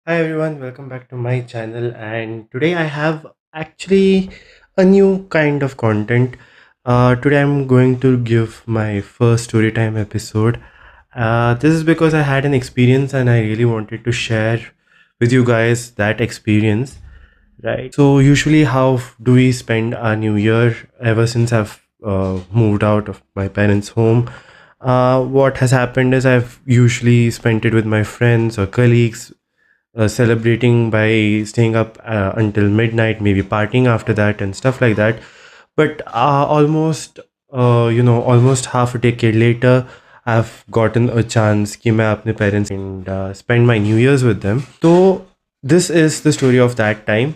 Hi everyone, welcome back to my channel. And today I have actually a new kind of content. Today I'm going to give my first story time episode. This is because I had an experience and I really wanted to share with you guys that experience. Right. So usually, how do we spend our New Year? Ever since I've moved out of my parents' home, what has happened is I've usually spent it with my friends or colleagues, celebrating by staying up until midnight, maybe partying after that and stuff like that. But almost half a decade later, I've gotten a chance कि मैं अपने parents and spend my New Year's with them. So this is the story of that time.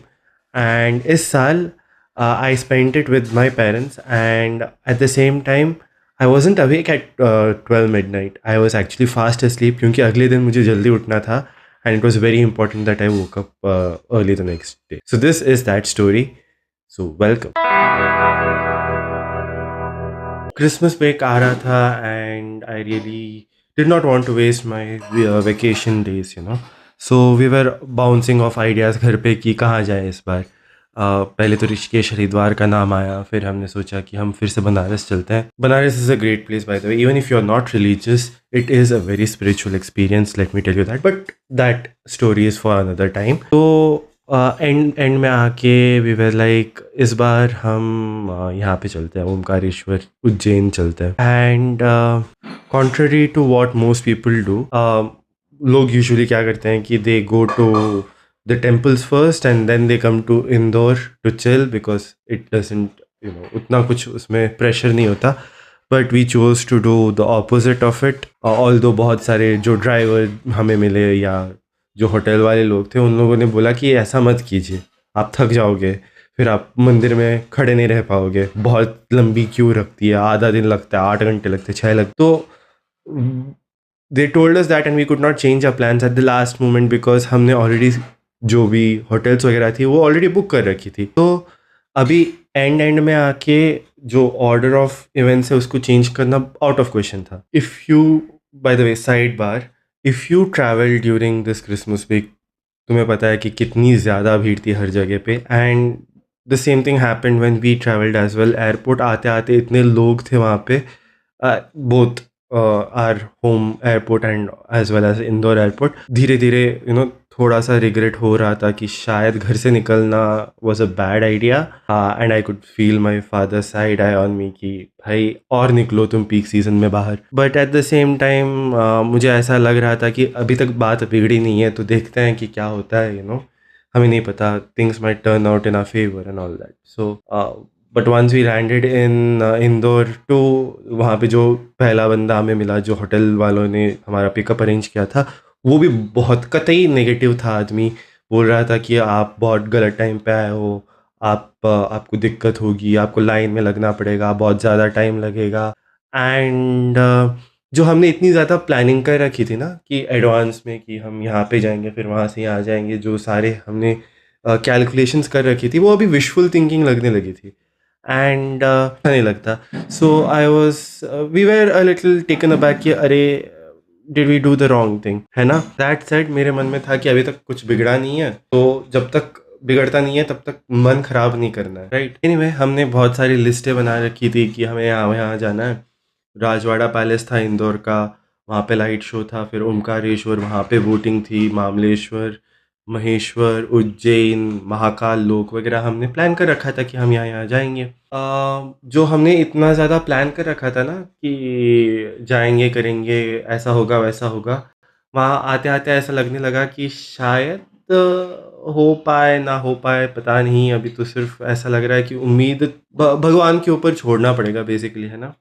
And इस साल I spent it with my parents, and at the same time I wasn't awake at 12 midnight. I was actually fast asleep क्योंकि अगले दिन मुझे जल्दी उठना था, and it was very important that I woke up early the next day. So this is that story. So welcome. Christmas break आ रहा था, and I really did not want to waste my vacation days, you know. So we were bouncing off ideas घर पे कि कहाँ जाए इस बार. पहले तो ऋषिकेश हरिद्वार का नाम आया, फिर हमने सोचा कि हम फिर से बनारस चलते हैं. Banaras is a great place by the way. Even if you are not religious, it is a very spiritual experience, let me tell you that. But that story is for another time. तो end में आके we were like इस बार हम यहाँ पे चलते हैं, ओमकारेश्वर उज्जैन चलते हैं. And contrary to what most people do, लोग यूजुअली क्या करते हैं कि they go to the temples first and then they come to Indore to chill because it doesn't, उतना कुछ उसमें pressure नहीं होता. But we chose to do the opposite of it. Although बहुत सारे जो ड्राइवर हमें मिले या जो होटल वाले लोग थे, उन लोगों ने बोला कि ऐसा मत कीजिए, आप थक जाओगे, फिर आप मंदिर में खड़े नहीं रह पाओगे, बहुत लंबी क्यू रखती है, आधा दिन लगता है, 8 घंटे लगते हैं, 6 लगते. तो they told us that and we could not change our plans at the last moment because हमने already जो भी होटल्स वगैरह थी वो ऑलरेडी बुक कर रखी थी. तो अभी एंड में आके जो ऑर्डर ऑफ इवेंट्स है उसको चेंज करना आउट ऑफ क्वेश्चन था. If you, by the way side bar, if you travel during this Christmas week, तुम्हें पता है कि कितनी ज़्यादा भीड़ थी हर जगह पे. And the same thing happened when we travelled as well. Airport आते आते इतने लोग थे वहाँ पे, both are home airport and as well as Indore airport. धीरे धीरे थोड़ा सा रिग्रेट हो रहा था कि शायद घर से निकलना was a bad idea. And I could feel my father side I on me कि भाई और निकलो तुम पीक सीजन में बाहर. But at the same time मुझे ऐसा लग रहा था कि अभी तक बात बिगड़ी नहीं है, तो देखते हैं कि क्या होता है. हमें नहीं पता, things might turn out in our favour and all that. So but once we landed in Indore too, वहाँ पे जो पहला बंदा हमें मिला जो होटल वालों ने हमारा पिकअप अरेंज किया था, वो भी बहुत कतई नेगेटिव था आदमी. बोल रहा था कि आप बहुत गलत टाइम पे आए हो, आपको दिक्कत होगी, आपको लाइन में लगना पड़ेगा, बहुत ज़्यादा टाइम लगेगा. एंड जो हमने इतनी ज़्यादा प्लानिंग कर रखी थी ना कि एडवांस में कि हम यहाँ पे जाएंगे फिर वहाँ से यहाँ जाएंगे, जो सारे हमने कैलकुलेशंस कर रखी थी, वो अभी विशफुल थिंकिंग लगने लगी थी. एंड अच्छा नहीं लगता. So I was we were a little taken aback कि अरे did we do the wrong thing, है ना. दैट सेड मेरे मन में था कि अभी तक कुछ बिगड़ा नहीं है, तो जब तक बिगड़ता नहीं है तब तक मन खराब नहीं करना है, राइट. एनीवे, हमने बहुत सारी लिस्टें बना रखी थी कि हमें यहाँ यहाँ जाना है. राजवाड़ा पैलेस था इंदौर का, वहाँ पे लाइट शो था. फिर ओमकारेश्वर, वहाँ पे बोटिंग थी. मामलेश्वर, महेश्वर, उज्जैन, महाकाल लोक वगैरह हमने प्लान कर रखा था कि हम यहाँ यहाँ जाएंगे. जो हमने इतना ज़्यादा प्लान कर रखा था ना कि जाएंगे करेंगे, ऐसा होगा वैसा होगा, वहाँ आते आते ऐसा लगने लगा कि शायद हो पाए ना हो पाए, पता नहीं. अभी तो सिर्फ ऐसा लग रहा है कि उम्मीद भगवान के ऊपर छोड़ना पड़ेगा बेसिकली, है ना.